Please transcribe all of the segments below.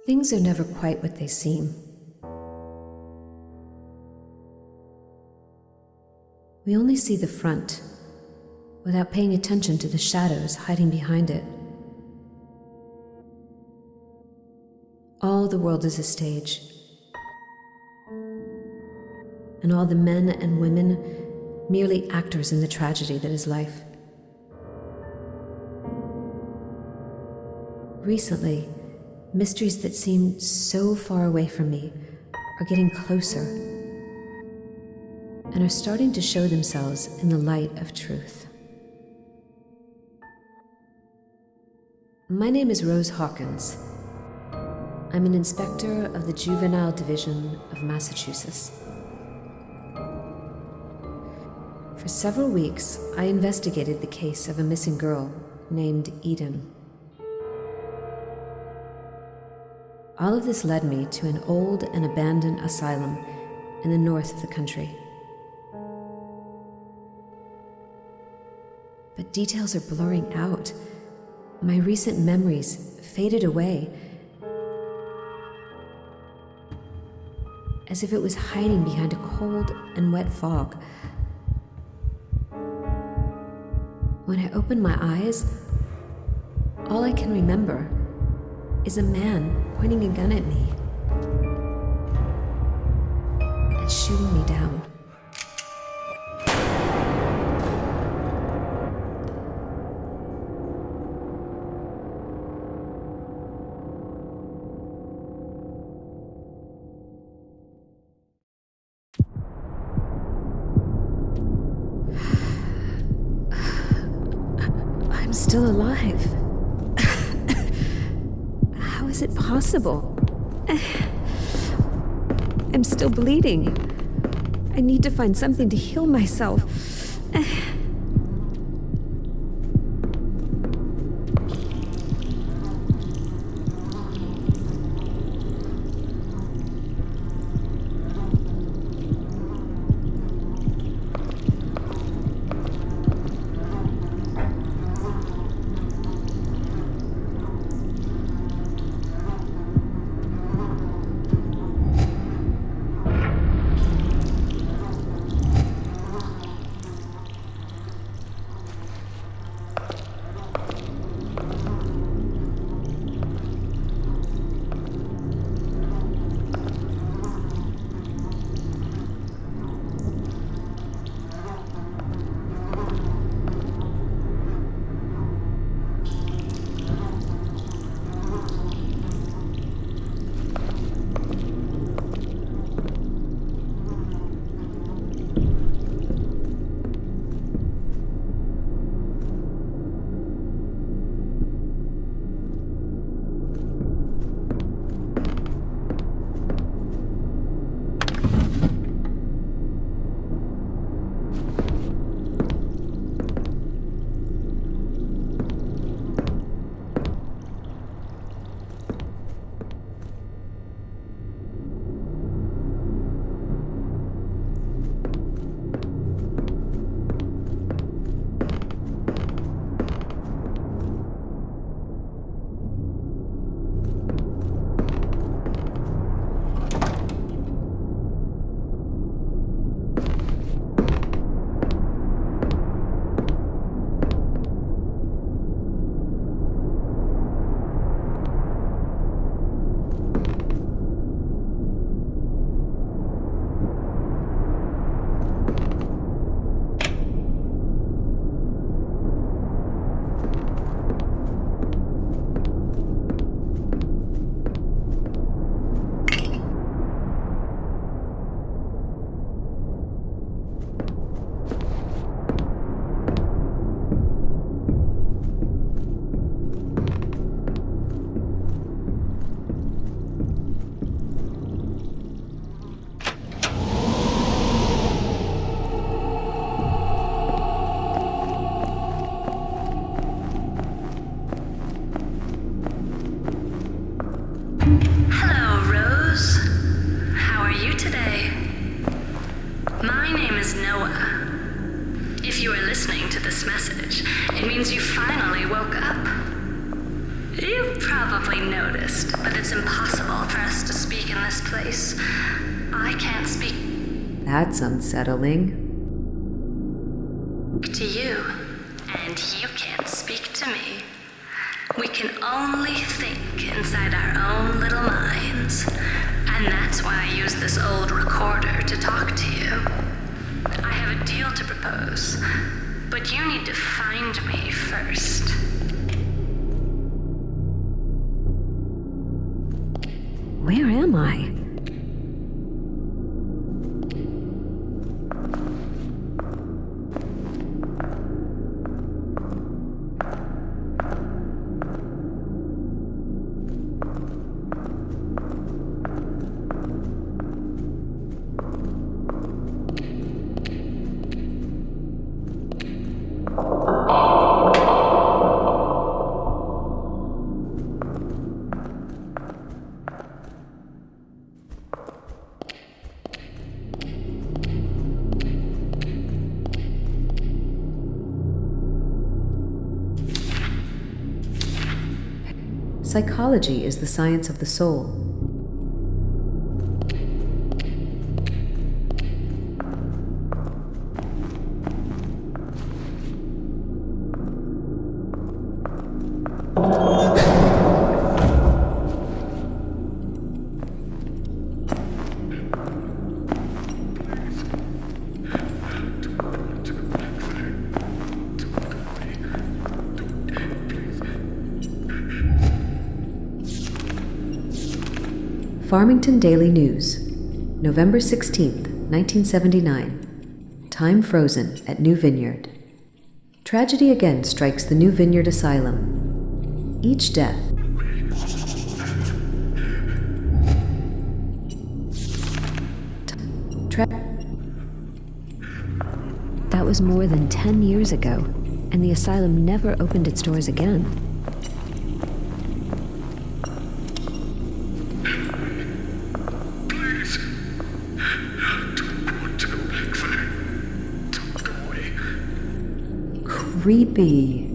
Things are never quite what they seem. We only see the front, without paying attention to the shadows hiding behind it. All the world is a stage, and all the men and women merely actors in the tragedy that is life. Recently, mysteries that seemed so far away from me are getting closer and are starting to show themselves in the light of truth. My name is Rose Hawkins. I'm an inspector of the Juvenile Division of Massachusetts. For several weeks, I investigated the case of a missing girl named Eden. All of this led me to an old and abandoned asylum in the north of the country. But details are blurring out. My recent memories faded away, as if it was hiding behind a cold and wet fog. When I open my eyes, all I can remember is a man pointing a gun at me and shooting me down. I'm still alive. How is it possible? I'm still bleeding. I need to find something to heal myself. you are listening to this message, it means you finally woke up. You probably noticed that it's impossible for us to speak in this place. I can't speak That's unsettling. to you, and you can't speak to me. We can only think inside our own little minds, and that's why I use this old recorder to talk to you. I have a deal to propose, but you need to find me first. Where am I? Psychology is the science of the soul. Farmington Daily News, November 16th, 1979. Time frozen at New Vineyard. Tragedy again strikes the New Vineyard Asylum. Each death. That was more than 10 years ago, and the asylum never opened its doors again. Creepy.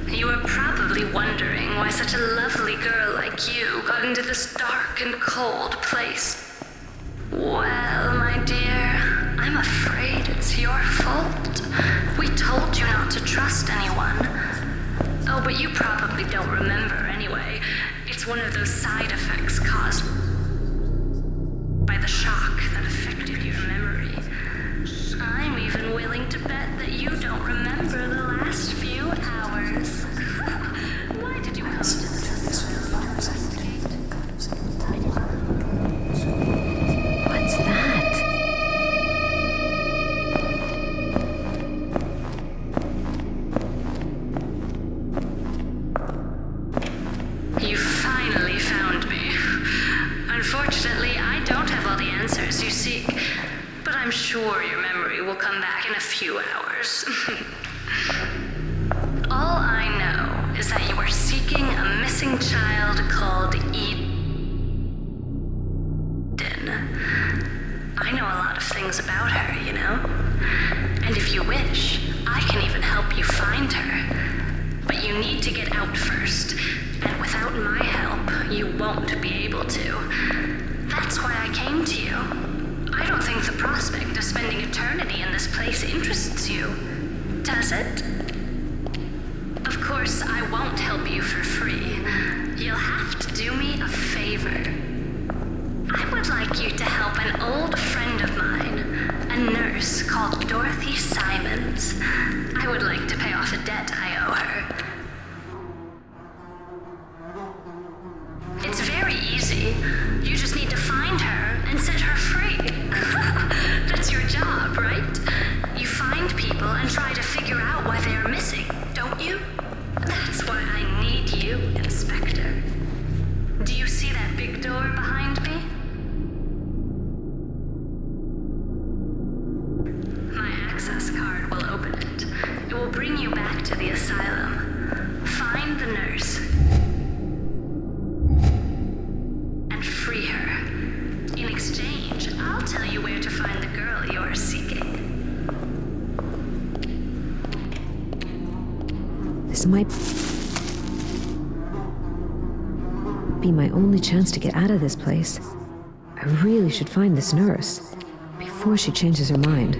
You are probably wondering why such a lovely girl like you got into this dark and cold place. Well, my dear, I'm afraid it's your fault. We told you not to trust anyone. Oh, but you probably don't remember anyway. It's one of those side effects caused by the shock that affected your memory. I'm even willing to bet that you don't remember the last few hours. Why did you come to this investigate? What's that? You finally found me. Unfortunately, I don't have all the answers you seek, but I'm sure your memory will come back in a few hours. All I know is that you are seeking a missing child called Eden. I know a lot of things about her, you know? And if you wish, I can even help you find her. But you need to get out first, and without my help, you won't be able to. That's why I came to you. I don't think the prospect of spending eternity in this place interests you, does it? course, I won't help you for free. You'll have to do me a favor. I would like you to help an old friend of mine, a nurse called Dorothy Simons. I would like to pay off a debt I owe her. It's very easy. You just need to find her and set her free. That's your job, right? You find people and try to figure out why they are missing, don't you? That's why I need you, Inspector. Do you see that big door behind me? My access card will open it. It will bring you back to the asylum. Find the nurse. And free her. In exchange, I'll tell you where to find the girl you are seeking. This might be my only chance to get out of this place. I really should find this nurse before she changes her mind.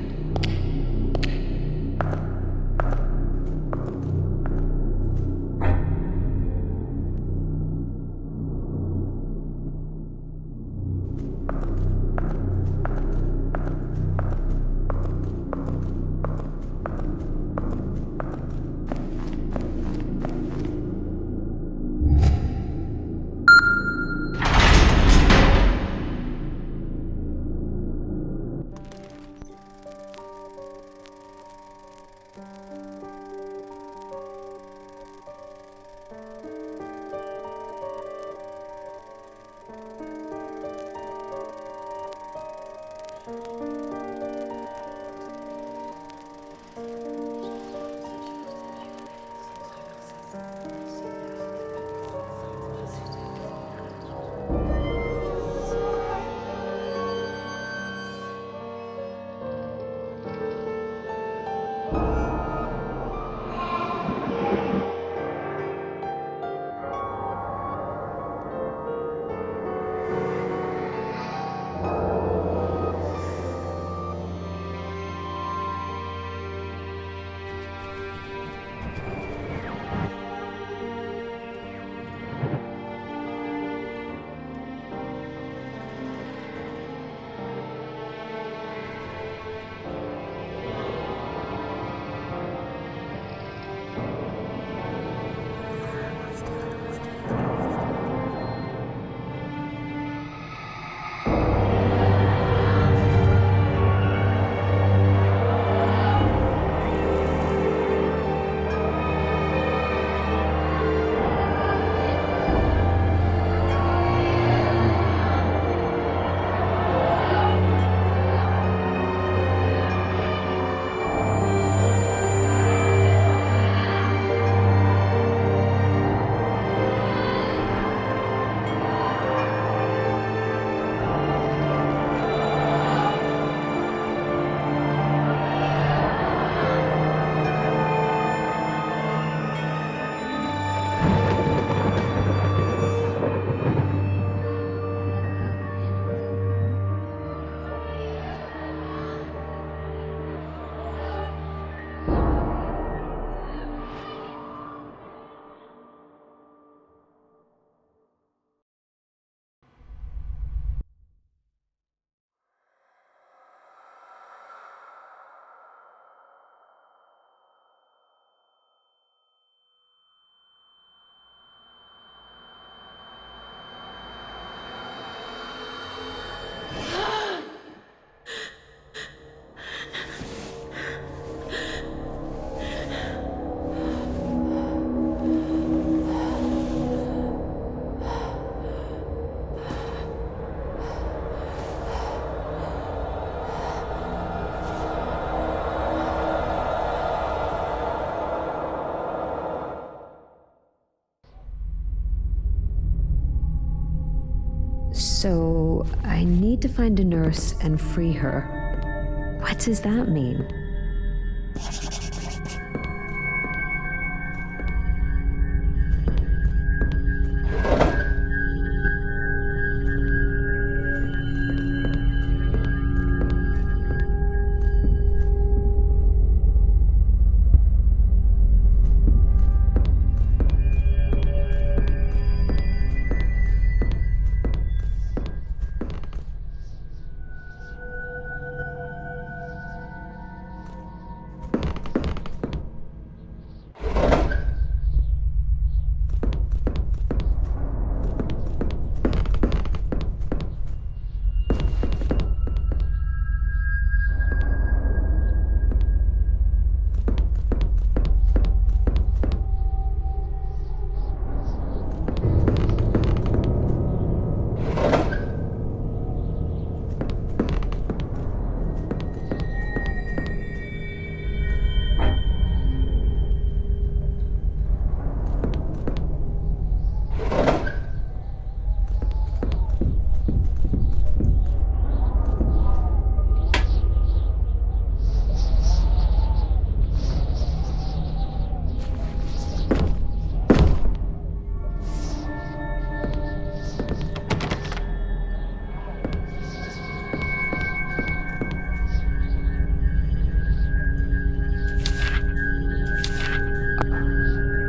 So, I need to find a nurse and free her. What does that mean?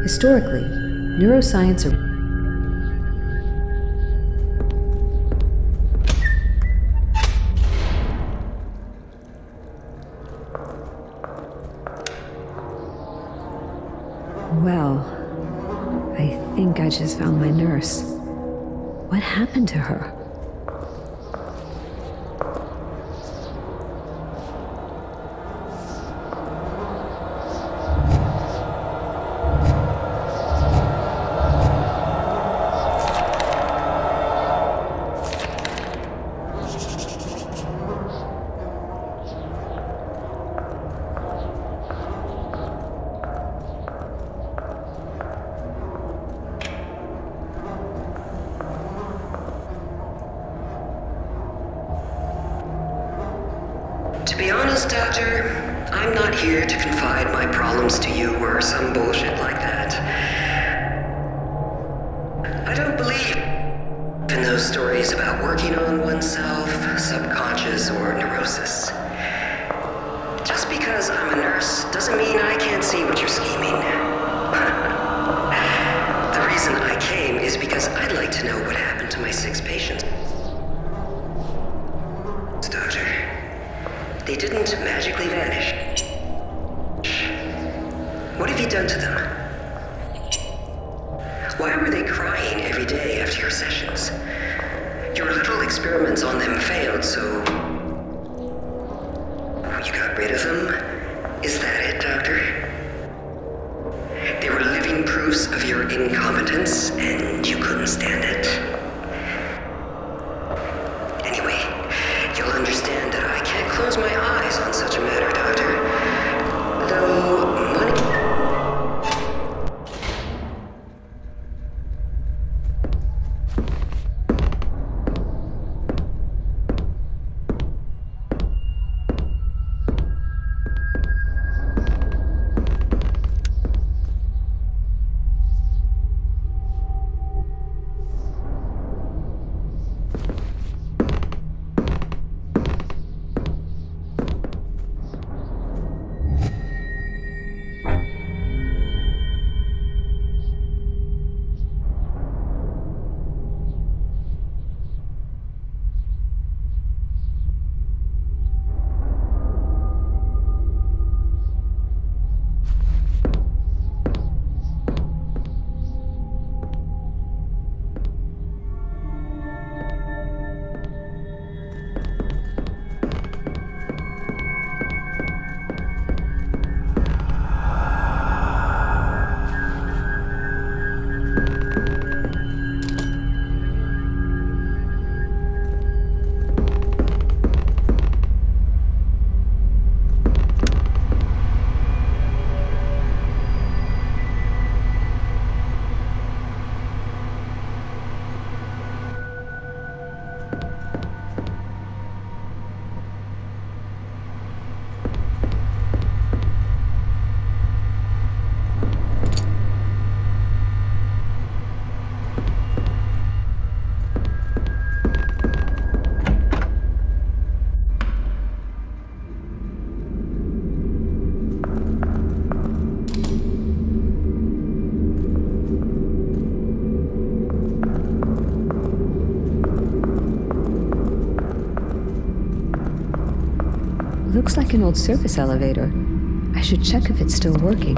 Historically, neuroscience Well, I think I just found my nurse. What happened to her? To be honest, Doctor, I'm not here to confide my problems to you or some bullshit like that. I don't believe in those stories about working on oneself, subconscious, or neurosis. Just because I'm a nurse doesn't mean I can't see what you're scheming. The reason I came is because I'd like to know what happened to my 6 patients. Doctor. They didn't magically vanish. What have you done to them? Why were they crying every day after your sessions? Your little experiments on them failed, so you got rid of them? Is that it, Doctor? They were living proofs of your incompetence, and you couldn't stand it? Anyway, you'll understand that I can't close my eyes on such a matter, Doctor. Though money... Looks like an old service elevator. I should check if it's still working.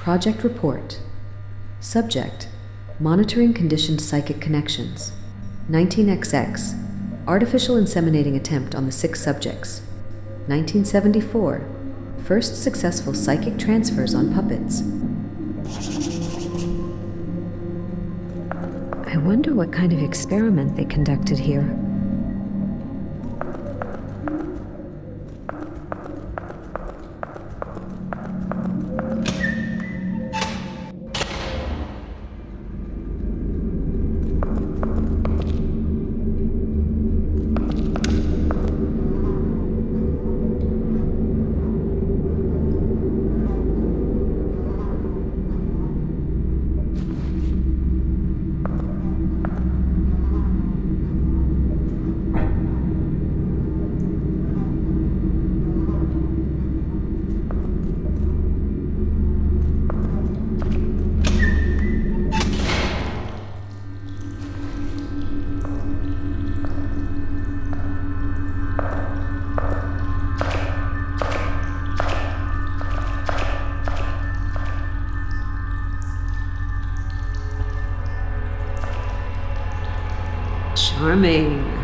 Project Report. Subject: Monitoring Conditioned Psychic Connections. 19XX. Artificial inseminating attempt on the 6 subjects. 1974. First successful psychic transfers on puppets. I wonder what kind of experiment they conducted here. Charming.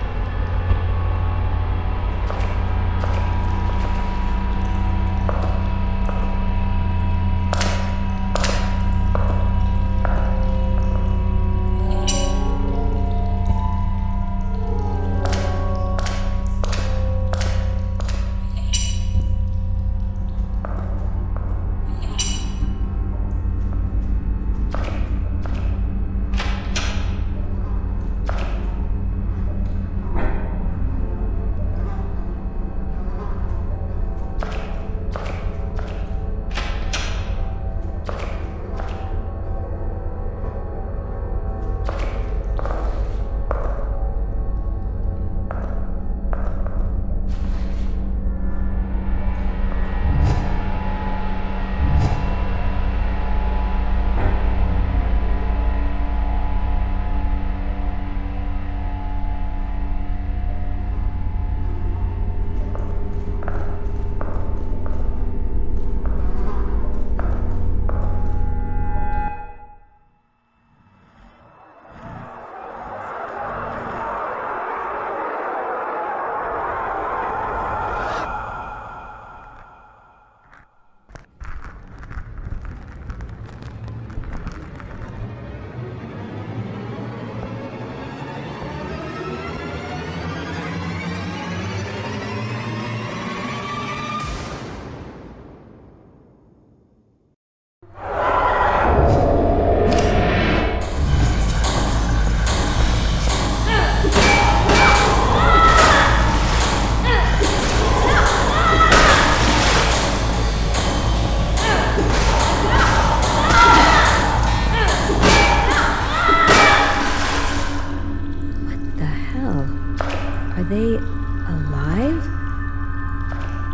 they alive?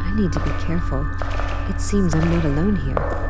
I need to be careful. It seems I'm not alone here.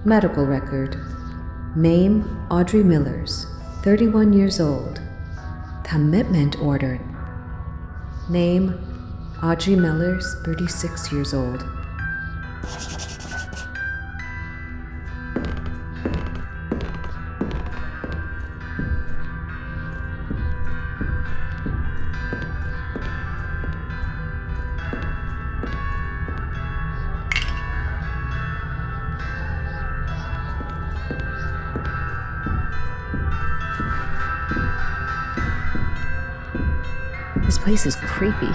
Medical record. Name Audrey Millers, 31 years old. Commitment order. Name Audrey Millers, 36 years old. This place is creepy.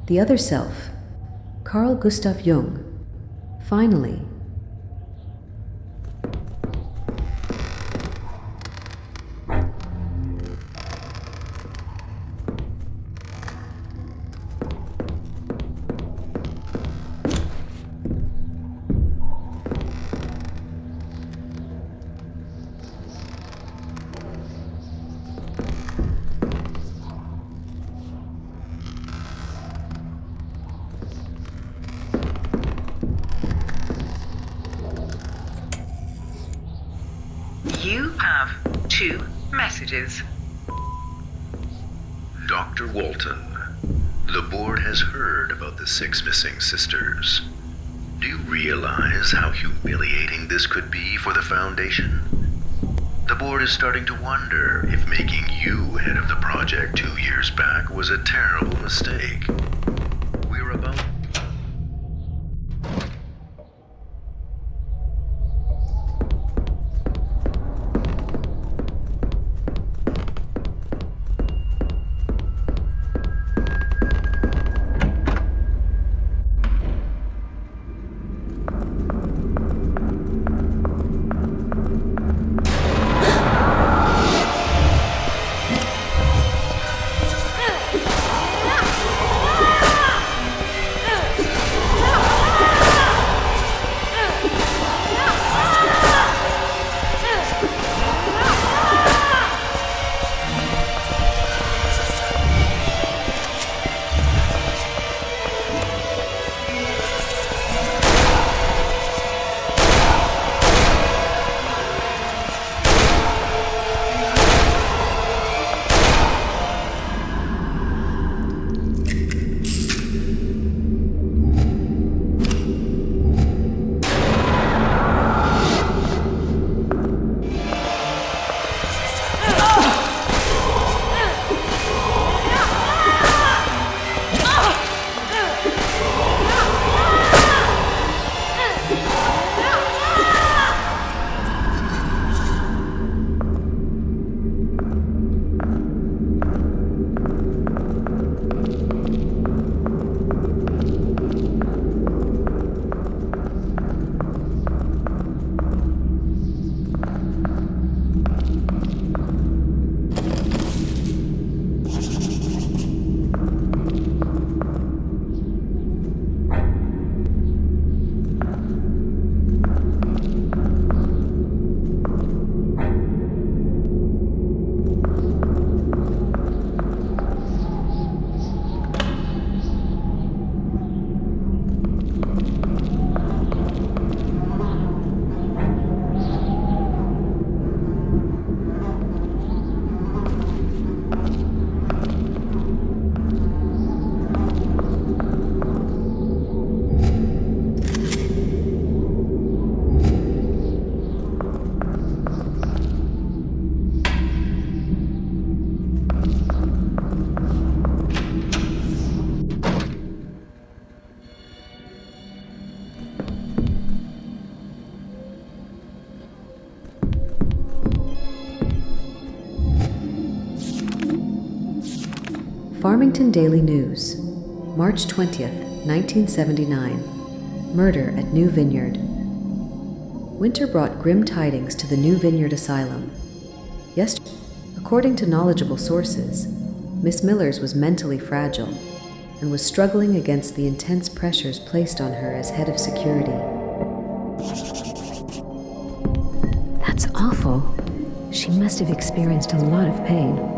The other self, Carl Gustav Jung. Finally. You have 2 messages. Dr. Walton, the board has heard about the 6 missing sisters. Do you realize how humiliating this could be for the Foundation? The board is starting to wonder if making you head of the project 2 years back was a terrible mistake. We're about... Farmington Daily News, March 20th, 1979. Murder at New Vineyard. Winter brought grim tidings to the New Vineyard Asylum. Yesterday, according to knowledgeable sources, Miss Millers was mentally fragile and was struggling against the intense pressures placed on her as head of security. That's awful. She must have experienced a lot of pain.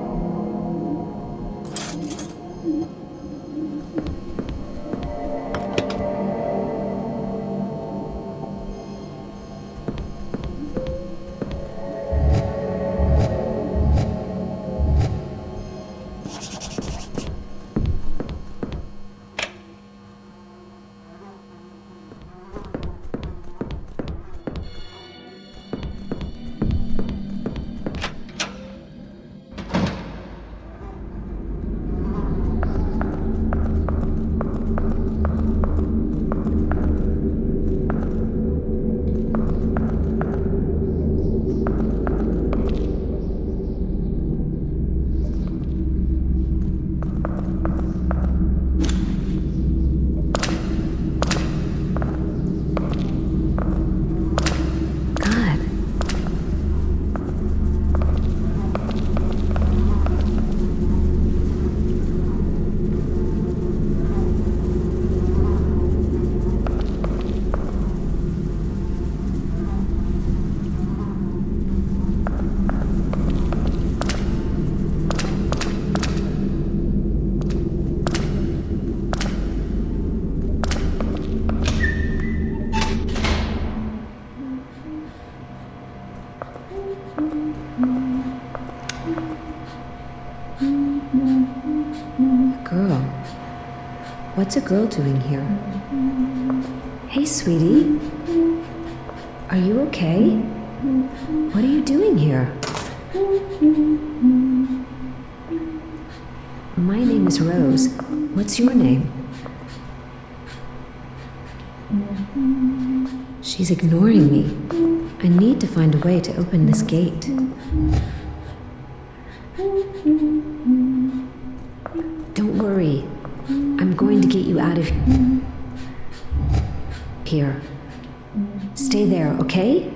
What's a girl doing here? Hey, sweetie. Are you okay? What are you doing here? My name is Rose. What's your name? She's ignoring me. I need to find a way to open this gate. Don't worry. I'm going to get you out of here. Stay there, okay?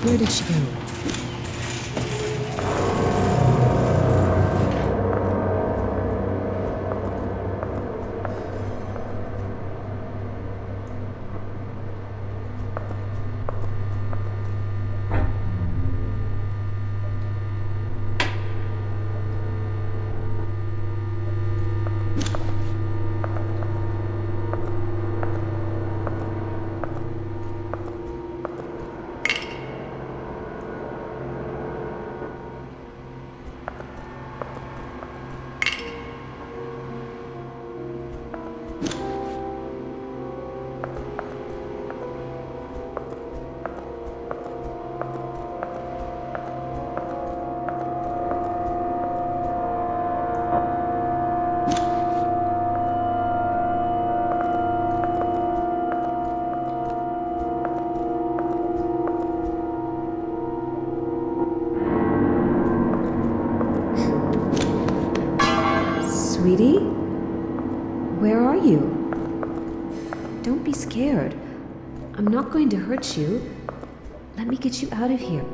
Where did she go? Sweetie? Where are you? Don't be scared. I'm not going to hurt you. Let me get you out of here.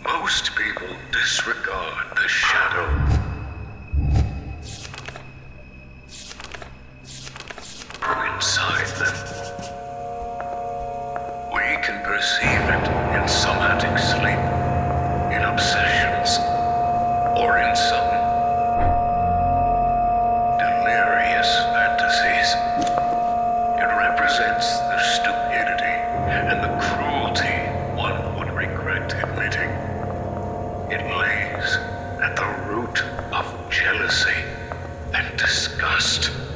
Most people disregard the shadow. represents the stupidity and the cruelty one would regret admitting. It lays at the root of jealousy and disgust.